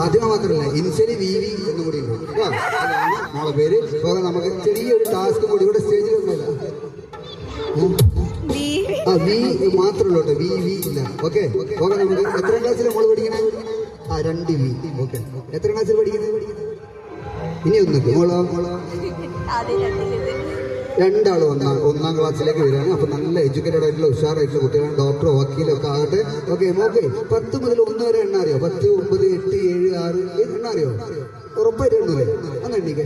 ഫാത്തിമ മാത്രമല്ല, ഇൻസലി V V എന്നും കൂടി ഉണ്ട് കേട്ടോ. അതാണ് മോളെ പേര്. പോകാൻ നമുക്ക് ചെറിയൊരു ടാസ്ക് കൂടി ഇവിടെ സ്റ്റേജിൽ ഒന്നുമില്ല. വി മാത്രമല്ലോ കേട്ടോ, വി വി ഇല്ല. ഓക്കെ, പോകാൻ നമുക്ക്. എത്ര ക്ലാസ്സിലാണ് മോള് പഠിക്കണേ? 2 വി. ഓക്കെ, എത്ര ക്ലാസ്സിൽ പഠിക്കുന്നത്? ഇനി ഒന്നിട്ട് മോളോ? രണ്ടാളും ഒന്നാം ക്ലാസ്സിലേക്ക് വരികയാണ്. അപ്പൊ നല്ല എഡ്യൂക്കേറ്റഡ് ആയിട്ടുള്ള ഉഷാറായിട്ടുള്ള കുട്ടികളാണ്. ഡോക്ടറോ വക്കീലോ ഒക്കെ ആകട്ടെ. ഓക്കെ, നോക്കേ 10 മുതൽ 1 വരെ എണ്ണ അറിയോ? 10, 9, 8, 7, 6 എണ്ണ അറിയോ? ഉറപ്പായിട്ട് എണ്ണൂലേ? ഒന്ന് എണ്ണിക്കേ.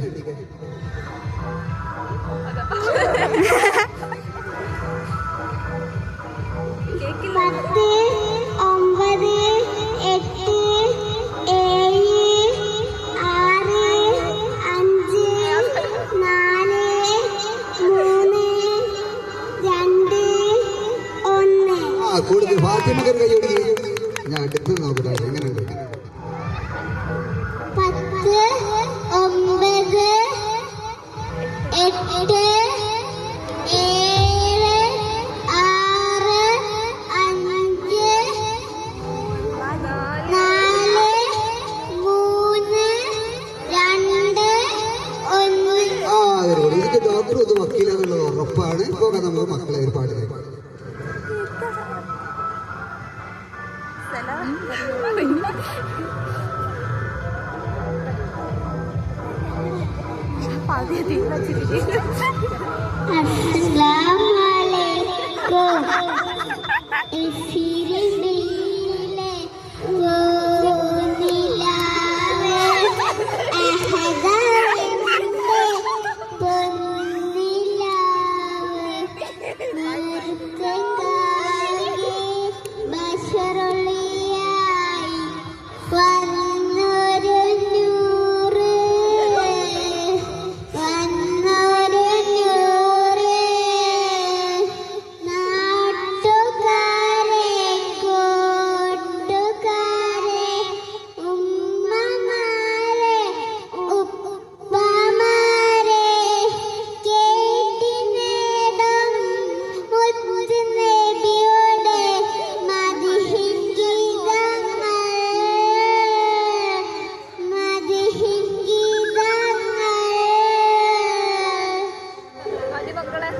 10, 9, 8, 7, 6, 5, 4, 3, 2, 1. കൂടുതൽ ഫാത്തിമക്കൻ കൈയോടി. ഞാൻ അടുത്ത് നോക്കട്ടെ എങ്ങനെയുണ്ട്. 10, 9, 8, 7, 6, 5, 4, 3, 2, 1. ഇതിന്റെ ഡോക്ടർ ഇത് വക്കീലാന്നുള്ളത് ഉറപ്പാണ്. പോകാൻ നമുക്ക് മക്കളെ ഒരു പാട്ട് കേൾക്കാം.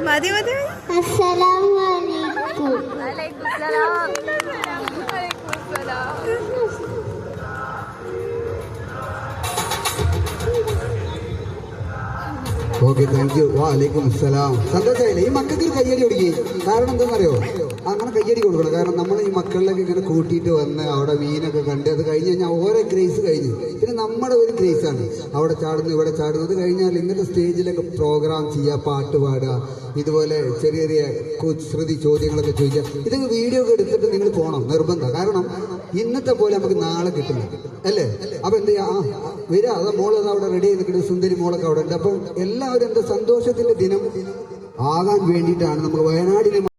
മതി മതി. അസ്സലാമു ഓക്കെ, താങ്ക് യു. വാലൈക്കും അസ്സലാം. സന്തോഷമായില്ലേ? ഈ മക്കൾക്ക് കയ്യടി കൊടുക്കി. കാരണം എന്താണെന്നറിയോ? അങ്ങനെ കയ്യടി കൊടുക്കണം. കാരണം നമ്മൾ ഈ മക്കളിലൊക്കെ ഇങ്ങനെ കൂട്ടിയിട്ട് വന്ന് അവിടെ മീനൊക്കെ കണ്ട് അത് കഴിഞ്ഞ് കഴിഞ്ഞാൽ ഓരോ ഗ്രേസ് കഴിഞ്ഞു. പിന്നെ നമ്മുടെ ഒരു ഗ്രേസാണ് അവിടെ ചാടുന്നു ഇവിടെ ചാടുന്നത് കഴിഞ്ഞാൽ ഇങ്ങനത്തെ സ്റ്റേജിലൊക്കെ പ്രോഗ്രാം ചെയ്യുക, പാട്ട് പാടുക, ഇതുപോലെ ചെറിയ ചെറിയ കുസൃതി ചോദ്യങ്ങളൊക്കെ ചോദിക്കുക. ഇതൊക്കെ വീഡിയോ ഒക്കെ എടുത്തിട്ട് നിങ്ങൾ പോകണം, നിർബന്ധം. കാരണം ഇന്നത്തെ പോലെ നമുക്ക് നാളെ കിട്ടില്ല, അല്ലേ? അപ്പൊ എന്ത് ചെയ്യാ? വരിക. അത് മോളത് അവിടെ റെഡി ചെയ്ത് നിൽക്കുന്നത്, സുന്ദരി മോളൊക്കെ അവിടെ ഉണ്ട്. അപ്പം എല്ലാവരും എന്താ സന്തോഷത്തിന്റെ ദിനം ആകാൻ വേണ്ടിയിട്ടാണ് നമ്മൾ വയനാടിനെ